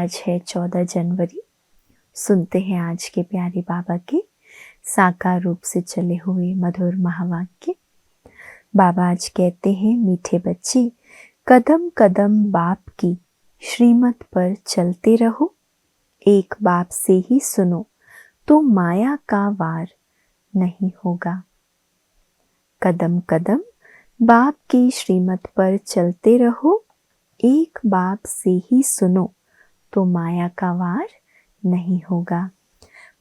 आज है 14 जनवरी। सुनते हैं आज के प्यारे बाबा के साकार रूप से चले हुए मधुर महावाक्य। बाबा आज कहते हैं, मीठे बच्चे, कदम कदम बाप की श्रीमत पर चलते रहो। एक बाप से ही सुनो तो माया का वार नहीं होगा। कदम कदम बाप की श्रीमत पर चलते रहो। एक बाप से ही सुनो तो माया का वार नहीं होगा।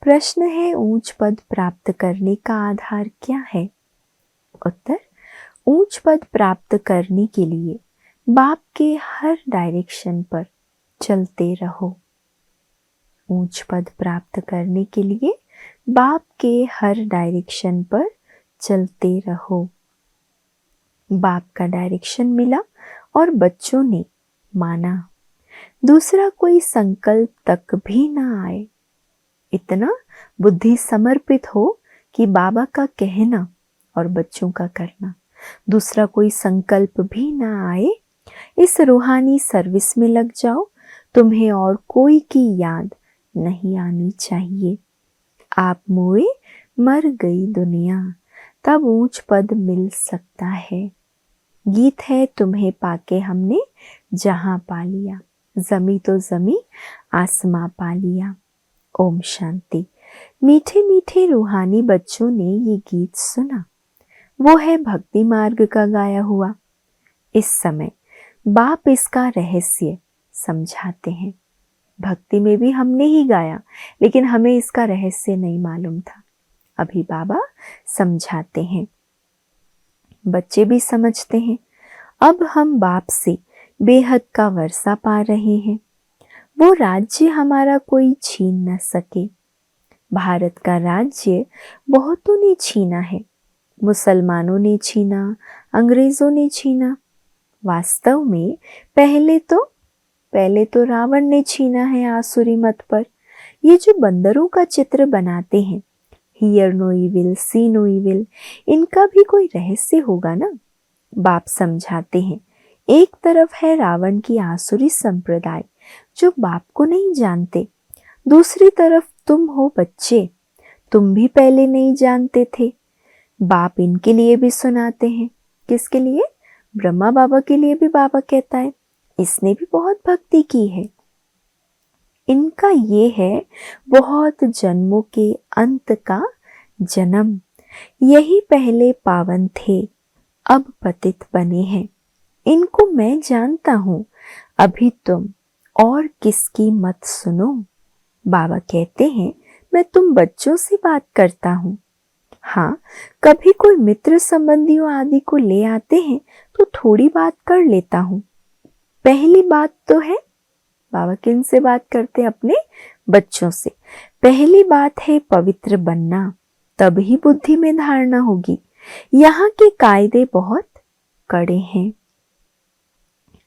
प्रश्न है, ऊंच पद प्राप्त करने का आधार क्या है? उत्तर, ऊंच पद प्राप्त करने के लिए बाप के हर डायरेक्शन पर चलते रहो। ऊंच पद प्राप्त करने के लिए बाप के हर डायरेक्शन पर चलते रहो। बाप का डायरेक्शन मिला और बच्चों ने माना। दूसरा कोई संकल्प तक भी ना आए। इतना बुद्धि समर्पित हो कि बाबा का कहना और बच्चों का करना, दूसरा कोई संकल्प भी ना आए। इस रूहानी सर्विस में लग जाओ। तुम्हें और कोई की याद नहीं आनी चाहिए। आप मोए मर गई दुनिया, तब ऊंच पद मिल सकता है। गीत है, तुम्हें पाके हमने जहां पा लिया, जमी तो जमी आसमां पा लिया। ओम शांति। मीठे मीठे रूहानी बच्चों ने ये गीत सुना। वो है भक्ति मार्ग का गाया हुआ। इस समय बाप इसका रहस्य समझाते हैं। भक्ति में भी हमने ही गाया, लेकिन हमें इसका रहस्य नहीं मालूम था। अभी बाबा समझाते हैं, बच्चे भी समझते हैं। अब हम बाप से बेहद का वर्षा पा रहे हैं। वो राज्य हमारा कोई छीन न सके। भारत का राज्य बहुतों ने छीना है। मुसलमानों ने छीना, अंग्रेजों ने छीना। वास्तव में पहले तो रावण ने छीना है आसुरी मत पर। ये जो बंदरों का चित्र बनाते हैं, hear no evil, see no evil, इनका भी कोई रहस्य होगा ना। बाप समझाते हैं, एक तरफ है रावण की आसुरी संप्रदाय जो बाप को नहीं जानते, दूसरी तरफ तुम हो बच्चे, तुम भी पहले नहीं जानते थे। बाप इनके लिए भी सुनाते हैं। किसके लिए? ब्रह्मा बाबा के लिए भी बाबा कहता है, इसने भी बहुत भक्ति की है। इनका ये है बहुत जन्मों के अंत का जन्म। यही पहले पावन थे, अब पतित बने हैं। इनको मैं जानता हूं, अभी तुम और किसकी मत सुनो। बाबा कहते हैं, मैं तुम बच्चों से बात करता हूं। हाँ, कभी कोई मित्र संबंधियों आदि को ले आते हैं तो थोड़ी बात कर लेता हूं। पहली बात तो है, बाबा किन से बात करते हैं? अपने बच्चों से। पहली बात है पवित्र बनना, तभी बुद्धि में धारणा होगी। यहाँ के कायदे बहुत कड़े हैं।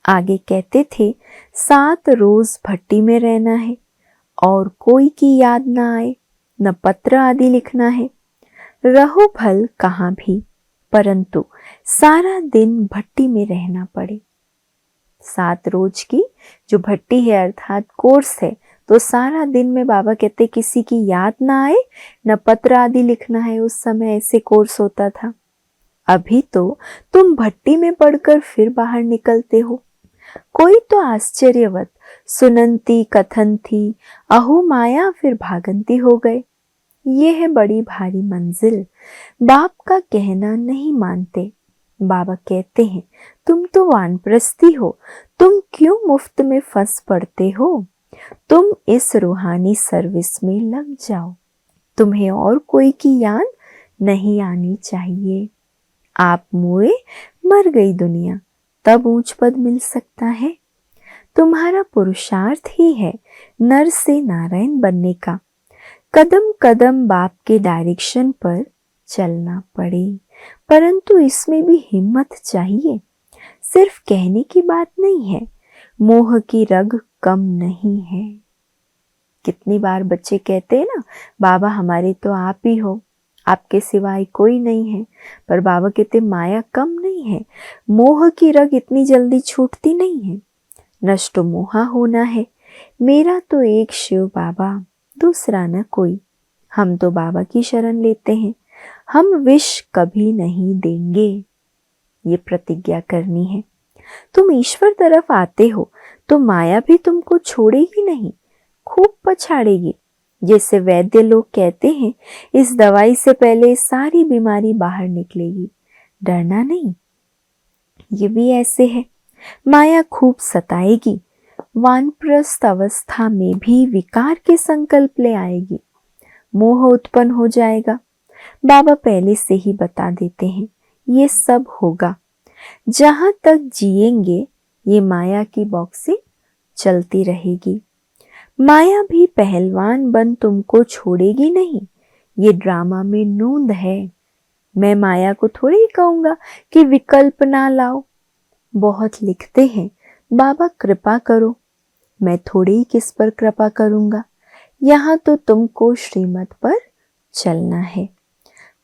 आगे कहते थे, 7 रोज भट्टी में रहना है और कोई की याद ना आए, न पत्र आदि लिखना है। रहो भल कहाँ भी, परंतु सारा दिन भट्टी में रहना पड़े। 7 रोज की जो भट्टी है अर्थात कोर्स है, तो सारा दिन में बाबा कहते किसी की याद ना आए, न पत्र आदि लिखना है। उस समय ऐसे कोर्स होता था। अभी तो तुम भट्टी में पढ़कर फिर बाहर निकलते हो। कोई तो आश्चर्यवत सुनंती कथनती अहो माया फिर भागंती हो गए। ये है बड़ी भारी मंजिल। बाप का कहना नहीं मानते। बाबा कहते हैं, तुम तो वानप्रस्थी हो, तुम क्यों मुफ्त में फंस पड़ते हो? तुम इस रूहानी सर्विस में लग जाओ। तुम्हें और कोई की याद नहीं आनी चाहिए। आप मोए मर गई दुनिया, तब ऊंच पद मिल सकता है। तुम्हारा पुरुषार्थ ही है नर से नारायण बनने का। कदम कदम बाप के डायरेक्शन पर चलना पड़े, परंतु इसमें भी हिम्मत चाहिए। सिर्फ कहने की बात नहीं है। मोह की रग कम नहीं है। कितनी बार बच्चे कहते हैं ना, बाबा हमारे तो आप ही हो, आपके सिवाय कोई नहीं है। पर बाबा कहते माया कम नहीं है, मोह की रग इतनी जल्दी छूटती नहीं है। नष्ट मोहा होना है, मेरा तो एक शिव बाबा, दूसरा न कोई। हम तो बाबा की शरण लेते हैं, हम विष कभी नहीं देंगे। ये प्रतिज्ञा करनी है। तुम ईश्वर तरफ आते हो तो माया भी तुमको छोड़ेगी नहीं, खूब पछाड़ेगी। जैसे वैद्य लोग कहते हैं, इस दवाई से पहले सारी बीमारी बाहर निकलेगी, डरना नहीं। ये भी ऐसे है, माया खूब सताएगी, वानप्रस्थ अवस्था में भी विकार के संकल्प ले आएगी, मोह उत्पन्न हो जाएगा। बाबा पहले से ही बता देते हैं, ये सब होगा। जहां तक जिएंगे ये माया की बॉक्सिंग चलती रहेगी। माया भी पहलवान बन तुमको छोड़ेगी नहीं, ये ड्रामा में नूंद है। मैं माया को थोड़ी ही कहूंगा कि विकल्प ना लाओ। बहुत लिखते हैं, बाबा कृपा करो, मैं थोड़ी ही किस पर कृपा करूंगा। यहाँ तो तुमको श्रीमत पर चलना है।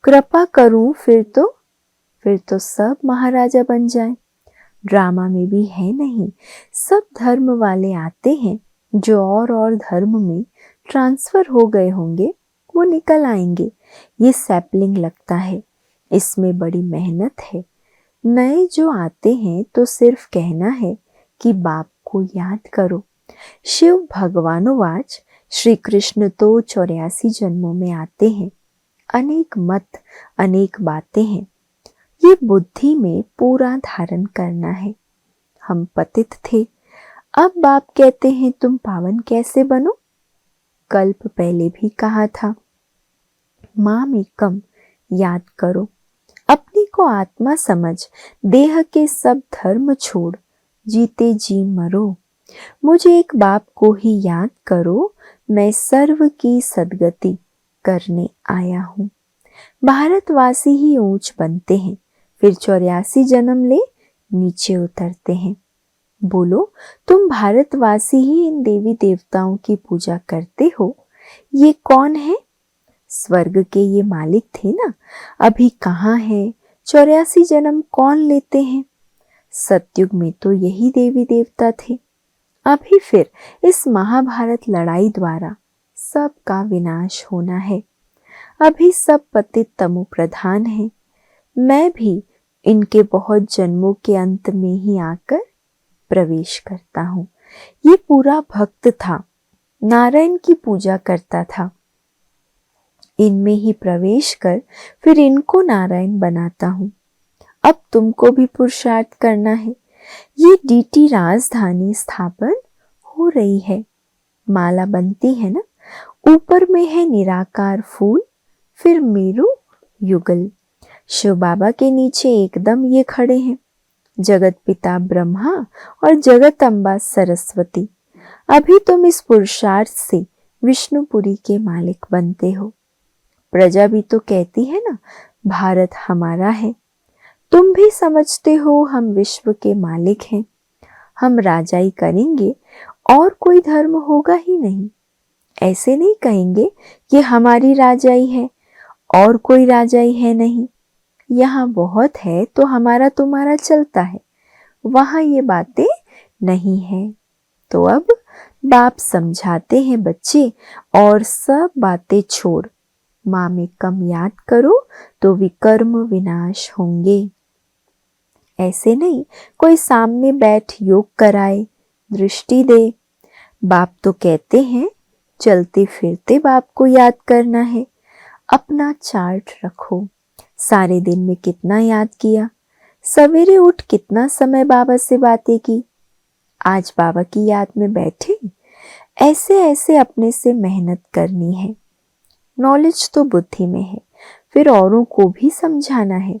कृपा करूं फिर तो सब महाराजा बन जाएं। ड्रामा में भी है नहीं, सब धर्म वाले आते हैं, जो और धर्म में ट्रांसफर हो गए होंगे वो निकल आएंगे। ये सैपलिंग लगता है, इसमें बड़ी मेहनत है। नए जो आते हैं तो सिर्फ कहना है कि बाप को याद करो। शिव भगवानुवाच, श्री कृष्ण तो 84 जन्मों में आते हैं। अनेक मत, अनेक बातें हैं, ये बुद्धि में पूरा धारण करना है। हम पतित थे, अब बाप कहते हैं तुम पावन कैसे बनो। कल्प पहले भी कहा था, माम एकम याद करो। अपने को आत्मा समझ, देह के सब धर्म छोड़, जीते जी मरो। मुझे एक बाप को ही याद करो, मैं सर्व की सदगति करने आया हूँ। भारतवासी ही ऊंच बनते हैं, फिर 84 जन्म ले नीचे उतरते हैं। बोलो, तुम भारतवासी ही इन देवी देवताओं की पूजा करते हो, ये कौन है? स्वर्ग के ये मालिक थे ना, अभी कहाँ है? 84 जन्म कौन लेते हैं? सतयुग में तो यही देवी देवता थे। अभी फिर इस महाभारत लड़ाई द्वारा सबका विनाश होना है। अभी सब पतित तमो प्रधान हैं। मैं भी इनके बहुत जन्मों के अंत में ही आकर प्रवेश करता हूँ। ये पूरा भक्त था, नारायण की पूजा करता था। इनमें ही प्रवेश कर फिर इनको नारायण बनाता हूँ। अब तुमको भी पुरुषार्थ करना है। ये डीटी राजधानी स्थापन हो रही है, माला बनती है ना, ऊपर में है निराकार फूल, फिर मेरु युगल। शिव बाबा के नीचे एकदम ये खड़े हैं, जगत पिता ब्रह्मा और जगत अम्बा सरस्वती। अभी तुम इस पुरुषार्थ से विष्णुपुरी के मालिक बनते हो। प्रजा भी तो कहती है ना, भारत हमारा है। तुम भी समझते हो हम विश्व के मालिक हैं। हम राजाई करेंगे और कोई धर्म होगा ही नहीं। ऐसे नहीं कहेंगे कि हमारी राजाई है और कोई राजाई है नहीं। यहाँ बहुत है तो हमारा तुम्हारा चलता है, वहां ये बातें नहीं है। तो अब बाप समझाते हैं बच्चे, और सब बातें छोड़, माँ में कम याद करो तो विकर्म विनाश होंगे। ऐसे नहीं कोई सामने बैठ योग कराए, दृष्टि दे। बाप तो कहते हैं चलते फिरते बाप को याद करना है। अपना चार्ट रखो, सारे दिन में कितना याद किया, सवेरे उठ कितना समय बाबा से बातें की, आज बाबा की याद में बैठे। ऐसे ऐसे अपने से मेहनत करनी है। नॉलेज तो बुद्धि में है, फिर औरों को भी समझाना है।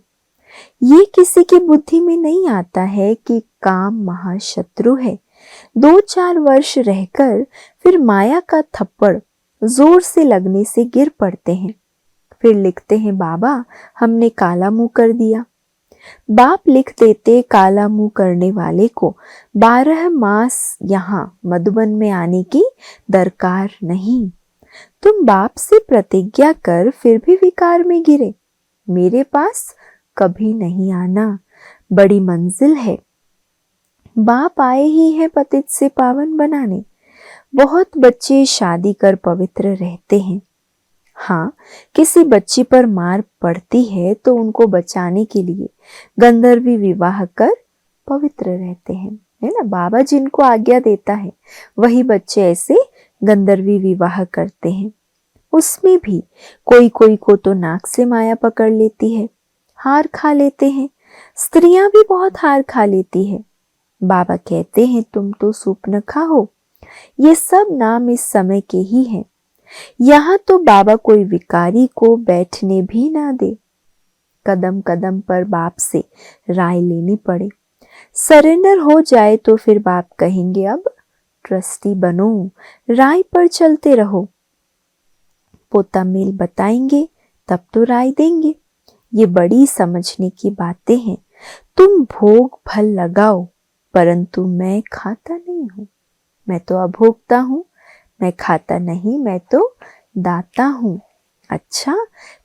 ये किसी की बुद्धि में नहीं आता है कि काम महाशत्रु है। 2-4 वर्ष रहकर फिर माया का थप्पड़ जोर से लगने से गिर पड़ते हैं। फिर लिखते हैं बाबा हमने काला मुंह कर दिया। बाप लिख देते काला मुंह करने वाले को 12 मास यहाँ मधुबन में आने की दरकार नहीं। तुम बाप से प्रतिज्ञा कर फिर भी विकार में गिरे, मेरे पास कभी नहीं आना, बड़ी मंजिल है। बाप आए ही हैं पतित से पावन बनाने। बहुत बच्चे शादी कर पवित्र रहते हैं। हाँ, किसी बच्ची पर मार पड़ती है तो उनको बचाने के लिए गंधर्वी विवाह कर पवित्र रहते हैं, है ना। बाबा जिनको आज्ञा देता है वही बच्चे ऐसे गंधर्वी विवाह करते हैं। उसमें भी कोई कोई को तो नाक से माया पकड़ लेती है, हार खा लेते हैं। स्त्रियां भी बहुत हार खा लेती है। बाबा कहते हैं तुम तो सूप न खाओ। ये सब नाम इस समय के ही हैं। यहाँ तो बाबा कोई विकारी को बैठने भी ना दे। कदम कदम पर बाप से राय लेनी पड़े। सरेंडर हो जाए तो फिर बाप कहेंगे अब ट्रस्टी बनो, राय पर चलते रहो। पोता मेल बताएंगे तब तो राय देंगे। ये बड़ी समझने की बातें हैं। तुम भोग फल लगाओ, परंतु मैं खाता नहीं हूँ। मैं तो अभोक्ता हूँ, मैं खाता नहीं, मैं तो दाता हूँ। अच्छा,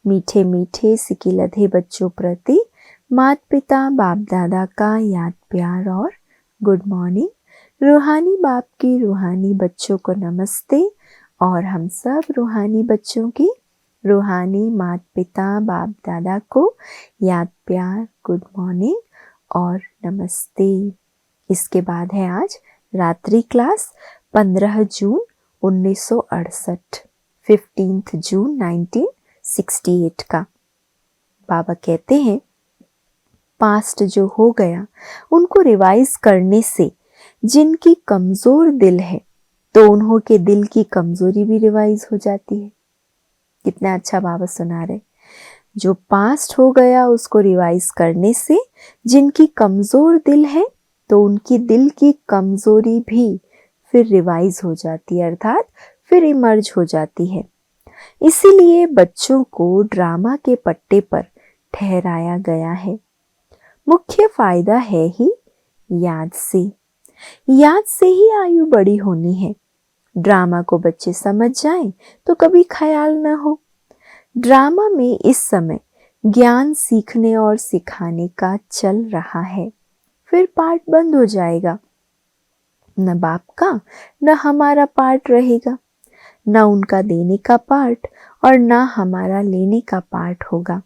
मीठे मीठे सिकिलधे बच्चों प्रति माता पिता बाप दादा का याद प्यार और गुड मॉर्निंग। रूहानी बाप की रूहानी बच्चों को नमस्ते और हम सब रूहानी बच्चों की रूहानी माता पिता बाप दादा को याद प्यार गुड मॉर्निंग और नमस्ते। इसके बाद है आज रात्रि क्लास 15 जून 1968, 15 जून 1968 का। बाबा कहते हैं पास्ट जो हो गया उनको रिवाइज करने से जिनकी कमजोर दिल है तो उन्हों के दिल की कमजोरी भी रिवाइज हो जाती है। कितना अच्छा बाबा सुना रहे। जो पास्ट हो गया उसको रिवाइज करने से जिनकी कमजोर दिल है तो उनकी दिल की कमजोरी भी फिर रिवाइज हो जाती है, अर्थात फिर इमर्ज हो जाती है। इसीलिए बच्चों को ड्रामा के पट्टे पर ठहराया गया है। मुख्य फायदा है ही याद से ही आयु बड़ी होनी है। ड्रामा को बच्चे समझ जाएं तो कभी ख्याल न हो। ड्रामा में इस समय ज्ञान सीखने और सिखाने का चल रहा है, फिर पार्ट बंद हो जाएगा। न बाप का न हमारा पार्ट रहेगा, न उनका देने का पार्ट और न हमारा लेने का पार्ट होगा।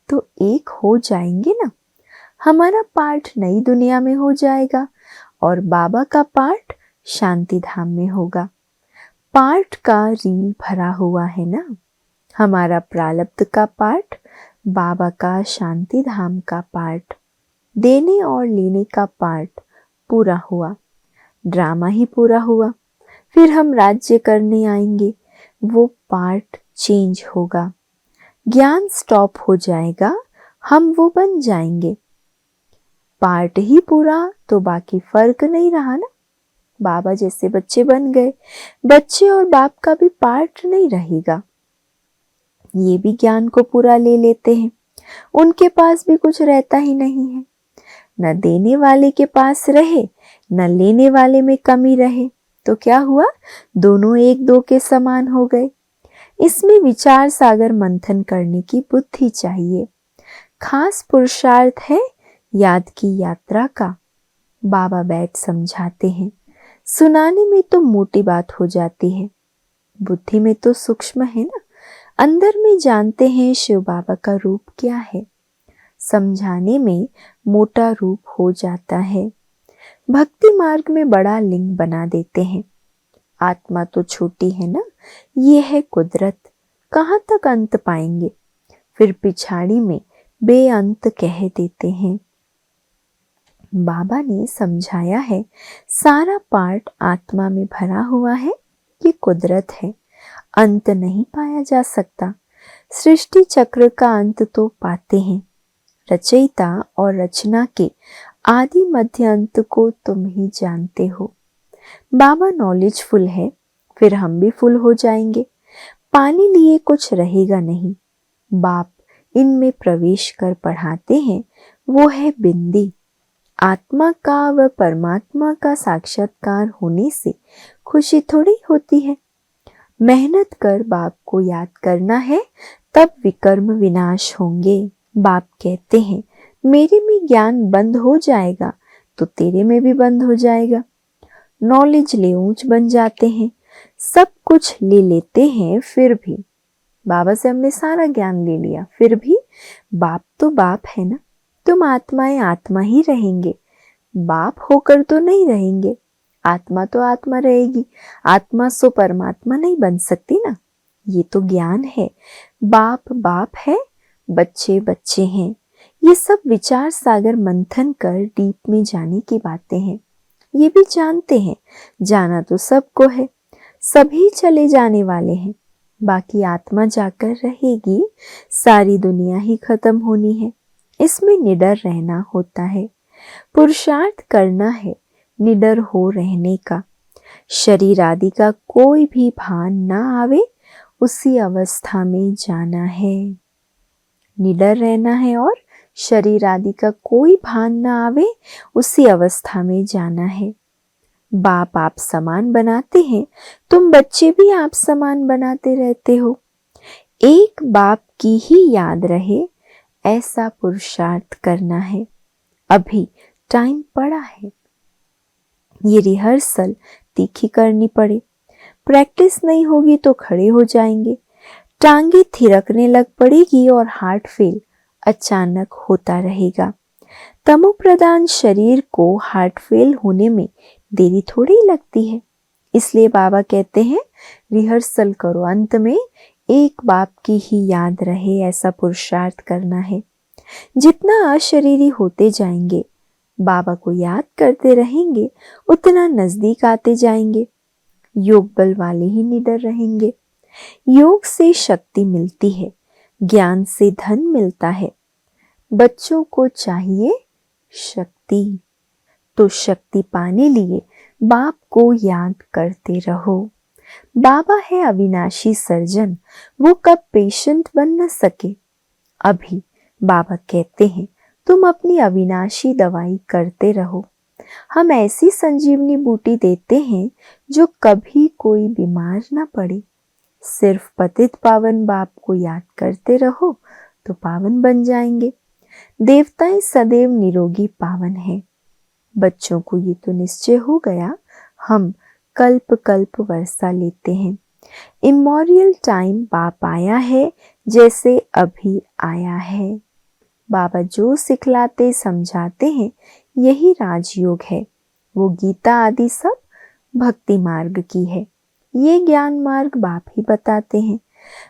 तो एक हो जाएंगे ना। हमारा पार्ट नई दुनिया में हो जाएगा और बाबा का पार्ट शांति धाम में होगा। पार्ट का रील भरा हुआ है ना। हमारा प्रारब्ध का पार्ट, बाबा का शांति धाम का पार्ट, देने और लेने का पार्ट पूरा हुआ। ड्रामा ही पूरा हुआ। फिर हम राज्य करने आएंगे, वो पार्ट चेंज होगा। ज्ञान स्टॉप हो जाएगा, हम वो बन जाएंगे। पार्ट ही पूरा तो बाकी फर्क नहीं रहा ना। बाबा जैसे बच्चे बन गए, बच्चे और बाप का भी पार्ट नहीं रहेगा। ये भी ज्ञान को पूरा ले लेते हैं, उनके पास भी कुछ रहता ही नहीं है। न देने वाले के पास रहे न लेने वाले में कमी रहे तो क्या हुआ, दोनों एक दो के समान हो गए। इसमें विचार सागर मंथन करने की बुद्धि चाहिए। खास पुरुषार्थ है याद की यात्रा का। बाबा बैठ समझाते हैं। सुनाने में तो मोटी बात हो जाती है, बुद्धि में तो सूक्ष्म है ना। अंदर में जानते हैं शिव बाबा का रूप क्या है, समझाने में मोटा रूप हो जाता है। भक्ति मार्ग में बड़ा लिंग बना देते हैं। आत्मा तो छोटी है ना, ये है कुदरत, कहाँ तक अंत पाएंगे। फिर पिछाड़ी में बेअंत कह देते हैं। बाबा ने समझाया है सारा पार्ट आत्मा में भरा हुआ है, ये कुदरत है, अंत नहीं पाया जा सकता। सृष्टि चक्र का अंत तो पाते हैं। रचयिता और रचना के आदि मध्य अंत को तुम ही जानते हो। बाबा नॉलेजफुल है, फिर हम भी फुल हो जाएंगे। पानी लिए कुछ रहेगा नहीं। बाप इनमें प्रवेश कर पढ़ाते हैं, वो है बिंदी। आत्मा का व परमात्मा का साक्षात्कार होने से खुशी थोड़ी होती है। मेहनत कर बाप को याद करना है, तब विकर्म विनाश होंगे। बाप कहते हैं मेरे में ज्ञान बंद हो जाएगा तो तेरे में भी बंद हो जाएगा। नॉलेज ले ऊंच बन जाते हैं, सब कुछ ले लेते हैं, फिर भी बाबा से हमने सारा ज्ञान ले लिया, फिर भी बाप तो बाप है ना। तुम आत्माएं आत्मा ही रहेंगे, बाप होकर तो नहीं रहेंगे। आत्मा तो आत्मा रहेगी, आत्मा सो परमात्मा नहीं बन सकती ना। ये तो ज्ञान है। बाप बाप है, बच्चे बच्चे हैं। ये सब विचार सागर मंथन कर डीप में जाने की बातें हैं। ये भी जानते हैं, जाना तो सबको है, सभी चले जाने वाले हैं। बाकी आत्मा जाकर रहेगी, सारी दुनिया ही खत्म होनी है। इसमें निडर रहना होता है, पुरुषार्थ करना है निडर हो रहने का। शरीर आदि का कोई भी भान ना आवे, उसी अवस्था में जाना है। निडर रहना है और शरीर आदि का कोई भान ना आवे, उसी अवस्था में जाना है। बाप आप समान बनाते हैं, तुम बच्चे भी आप समान बनाते रहते हो। एक बाप की ही याद रहे, ऐसा पुरुषार्थ करना है। अभी टाइम पड़ा है, ये रिहर्सल तीखी करनी पड़े। प्रैक्टिस नहीं होगी तो खड़े हो जाएंगे, टांगे थिरकने लग पड़ेगी और हार्ट फेल अचानक होता रहेगा। तमो प्रधान शरीर को हार्ट फेल होने में देरी थोड़ी लगती है। इसलिए बाबा कहते हैं रिहर्सल करो, अंत में एक बाप की ही याद रहे, ऐसा पुरुषार्थ करना है। जितना अशरीरी होते जाएंगे, बाबा को याद करते रहेंगे, उतना नजदीक आते जाएंगे। योग बल वाले ही निडर रहेंगे। योग से शक्ति मिलती है, ज्ञान से धन मिलता है। बच्चों को चाहिए शक्ति, तो शक्ति पाने लिए बाप को याद करते रहो। बाबा है अविनाशी सर्जन, वो कब पेशेंट बन न सके। अभी बाबा कहते हैं तुम अपनी अविनाशी दवाई करते रहो। हम ऐसी संजीवनी बूटी देते हैं जो कभी कोई बीमार ना पड़े। सिर्फ पतित पावन बाप को याद करते रहो तो पावन बन जाएंगे। देवताएं सदैव निरोगी पावन है। बच्चों को ये तो निश्चय हो गया, हम कल्प कल्प वर्षा लेते हैं। इमोरियल टाइम बाप आया है, जैसे अभी आया है। बाबा जो सिखलाते समझाते हैं यही राजयोग है। वो गीता आदि सब भक्ति मार्ग की है। ये ज्ञान मार्ग बाप ही बताते हैं,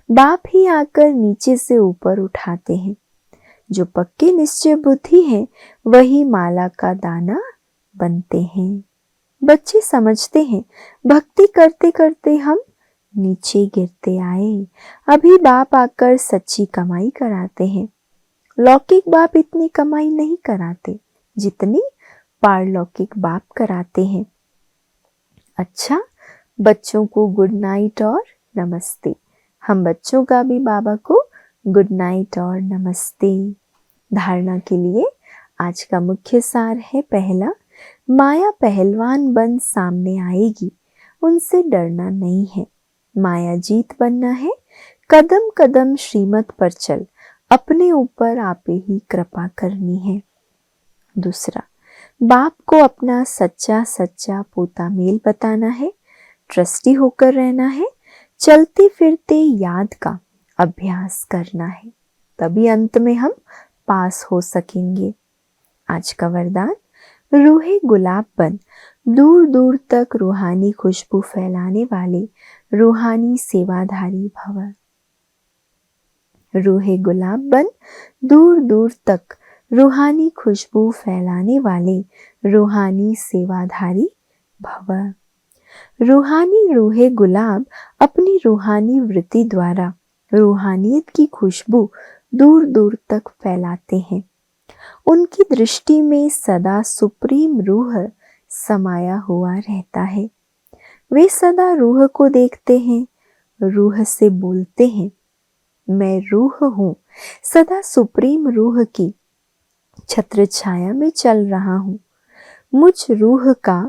बाप ही आकर नीचे से ऊपर उठाते हैं। जो पक्के निश्चय बुद्धि है वही माला का दाना बनते हैं। बच्चे समझते हैं भक्ति करते करते हम नीचे गिरते आए। अभी बाप आकर सच्ची कमाई कराते हैं। लौकिक बाप इतनी कमाई नहीं कराते जितनी पारलौकिक बाप कराते हैं। अच्छा, बच्चों को गुड नाइट और नमस्ते। हम बच्चों का भी बाबा को गुड नाइट और नमस्ते। धारणा के लिए आज का मुख्य सार है, पहला, माया पहलवान बन सामने आएगी, उनसे डरना नहीं है। माया जीत बनना है, कदम कदम श्रीमत पर चल, अपने ऊपर आपे ही कृपा करनी है। दूसरा, बाप को अपना सच्चा सच्चा पोता मेल बताना है, ट्रस्टी होकर रहना है, चलते फिरते याद का अभ्यास करना है, तभी अंत में हम पास हो सकेंगे। आज का वरदान, रूहे गुलाब बन दूर दूर तक रूहानी खुशबू फैलाने वाले रूहानी सेवाधारी भव। रूहे गुलाब बन दूर दूर तक रूहानी खुशबू फैलाने वाले रूहानी सेवाधारी भव। रूहानी रूहे गुलाब अपनी रूहानी वृत्ति द्वारा रूहानियत की खुशबू दूर दूर तक फैलाते हैं। उनकी दृष्टि में सदा सुप्रीम रूह समाया हुआ रहता है। वे सदा रूह को देखते हैं, रूह से बोलते हैं, मैं रूह हूँ, सदा सुप्रीम रूह की छत्र छाया में चल रहा हूँ। मुझ रूह का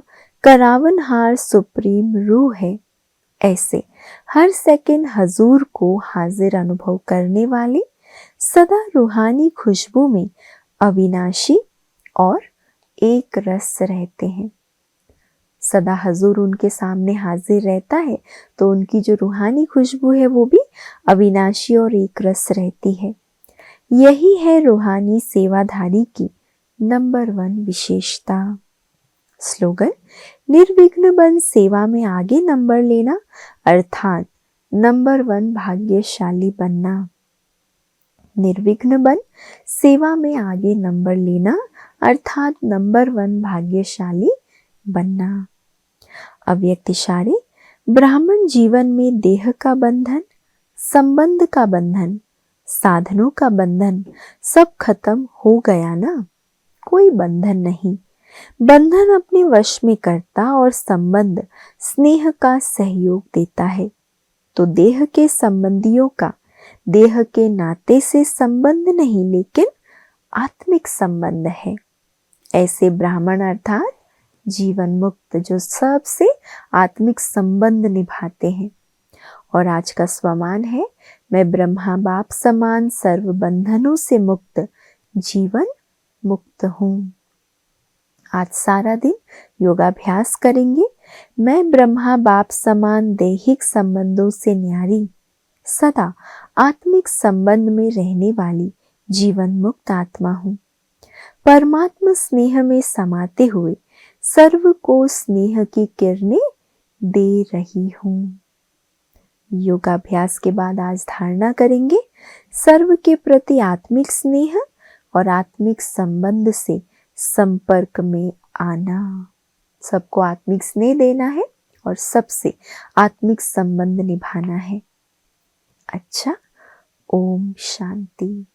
करावनहार सुप्रीम रूह है। ऐसे हर सेकंड हजूर को हाजिर अनुभव करने वाले सदा रूहानी खुशबू में अविनाशी और एक रस रहते हैं। सदा हजूर उनके सामने हाजिर रहता है, तो उनकी जो रूहानी खुशबू है वो भी अविनाशी और एक रस रहती है। यही है रूहानी सेवाधारी की नंबर 1 विशेषता। स्लोगन: निर्विघ्न बन सेवा में आगे नंबर लेना, अर्थात नंबर 1 भाग्यशाली बनना। निर्विघ्न बन सेवा में आगे नंबर लेना, अर्थात नंबर 1 भाग्यशाली बनना। अव्यक्त इशारे: ब्राह्मण जीवन में देह का बंधन, संबंध का बंधन, साधनों का बंधन सब खत्म हो गया ना। कोई बंधन नहीं, बंधन अपने वश में करता और संबंध स्नेह का सहयोग देता है। तो देह के संबंधियों का देह के नाते से संबंध नहीं, लेकिन आत्मिक संबंध है। ऐसे ब्राह्मण अर्थात जीवन मुक्त जो सबसे आत्मिक संबंध निभाते हैं। और आज का स्वमान है: मैं ब्रह्मा बाप समान सर्व बंधनों से मुक्त जीवन मुक्त हूँ। आज सारा दिन योगाभ्यास करेंगे। मैं ब्रह्मा बाप समान दैहिक संबंधों से न्यारी, सदा आत्मिक संबंध में रहने वाली जीवन मुक्त आत्मा हूँ। परमात्मा स्नेह में समाते हुए सर्व को स्नेह की किरणें दे रही हूँ। योगाभ्यास के बाद आज धारणा करेंगे: सर्व के प्रति आत्मिक स्नेह और आत्मिक संबंध से संपर्क में आना। सबको आत्मिक स्नेह देना है और सबसे आत्मिक संबंध निभाना है। अच्छा, ओम शांति।